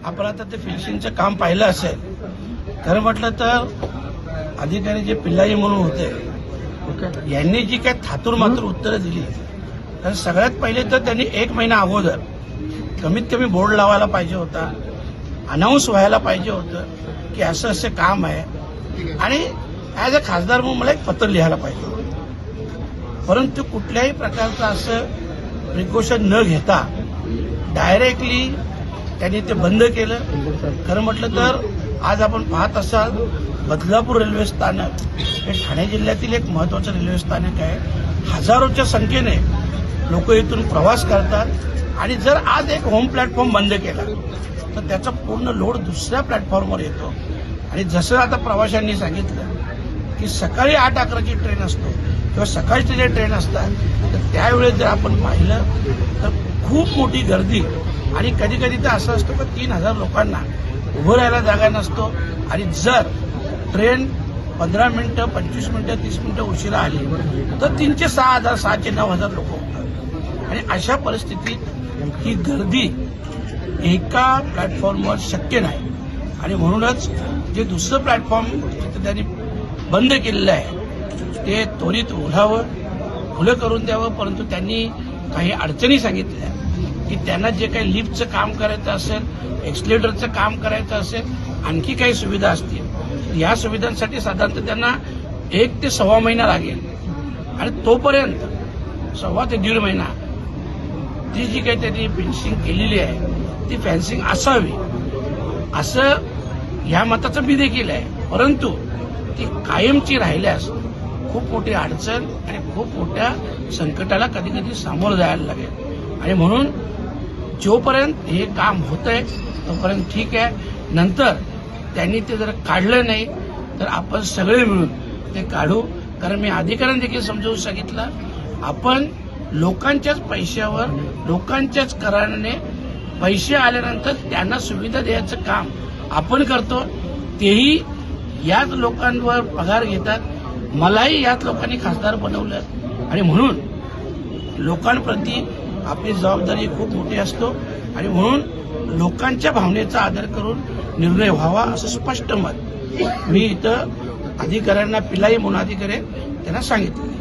आपण आता ते फिनिशिंगचं काम पाहिलं असेल. खरं म्हटलं तर अधिकारी जे पिल्लाई म्हणून होते यांनी जी काय थातूर मातूर उत्तरं दिली, तर सगळ्यात पहिले तर त्यांनी 1 महिना अगोदर कमीत कमी बोर्ड लावायला पाहिजे होता, अनाऊन्स व्हायला पाहिजे होतं की असं असं काम आहे, आणि ॲज अ खासदार म्हणून मला एक पत्र लिहायला पाहिजे होतं. परंतु कुठल्याही प्रकारचं असं प्रिकॉशन न घेता डायरेक्टली त्यांनी ते बंद केलं. खरं म्हटलं तर आज आपण पाहत असाल बदलापूर रेल्वे स्थानक हे ठाणे जिल्ह्यातील एक महत्वाचं रेल्वे स्थानक आहे. हजारोच्या संख्येने लोक इथून प्रवास करतात, आणि जर आज एक होम प्लॅटफॉर्म बंद केला तर त्याचा पूर्ण लोड दुसऱ्या प्लॅटफॉर्मवर येतो. आणि जसं आता प्रवाशांनी सांगितलं की सकाळी 8-11ची ट्रेन असतो किंवा सकाळची जे ट्रेन असतात, तर त्यावेळेस जर आपण पाहिलं तर खूप मोठी गर्दी, आणि कधी कधी तर असं असतं की 3000 लोकांना उभं राहायला जागा नसतो. आणि जर ट्रेन 15 मिनिटं, 25 मिनिटं, 30 मिनिटं उशिरा आली तर 3चे 6000, 6चे 9000 लोक होतात. आणि अशा परिस्थितीत ही गर्दी एका प्लॅटफॉर्मवर शक्य नाही, आणि म्हणूनच जे दुसरं प्लॅटफॉर्म त्यांनी बंद केलेलं आहे ते त्वरित उघडावं, खुलं करून द्यावं. परंतु त्यांनी काही अडचणी सांगितल्या की त्यांना जे काही लिफ्टचं काम करायचं असेल, एक्सलेटरचं काम करायचं असेल, आणखी काही सुविधा असतील, या सुविधांसाठी साधारणतः त्यांना 1 ते 1.25 महिना लागेल. आणि तोपर्यंत 1.25 ते 1.5 महिना ती जी काही त्यांनी फिनिशिंग केलेली आहे ती फॅन्सिंग असावी, असं ह्या मताचं मी देखील आहे. परंतु ती कायमची राहिल्यास खूप मोठी अडचण आणि खूप मोठ्या संकटाला कधी कधी सामोरं जायला लागेल. आणि म्हणून जोपर्यंत हे काम होतंय तोपर्यंत ठीक आहे. नंतर त्यांनी ते जर काढलं नाही तर आपण सगळे मिळून ते काढू. कारण मी अधिकाऱ्यांना देखील समजावून सांगितलं, आपण लोकांच्याच पैशावर, लोकांच्याच कराराने पैसे आल्यानंतर त्यांना सुविधा द्यायचं काम आपण करतो. तेही याच लोकांवर पगार घेतात. मलाही याच लोकांनी खासदार बनवलं, आणि म्हणून लोकांप्रती आपली जबाबदारी खूप मोठी असतो. आणि म्हणून लोकांच्या भावनेचा आदर करून निर्णय व्हावा असं स्पष्ट मत मी इथं अधिकाऱ्यांना, पिल्लाई म्हणून अधिकारी त्यांना सांगितलं.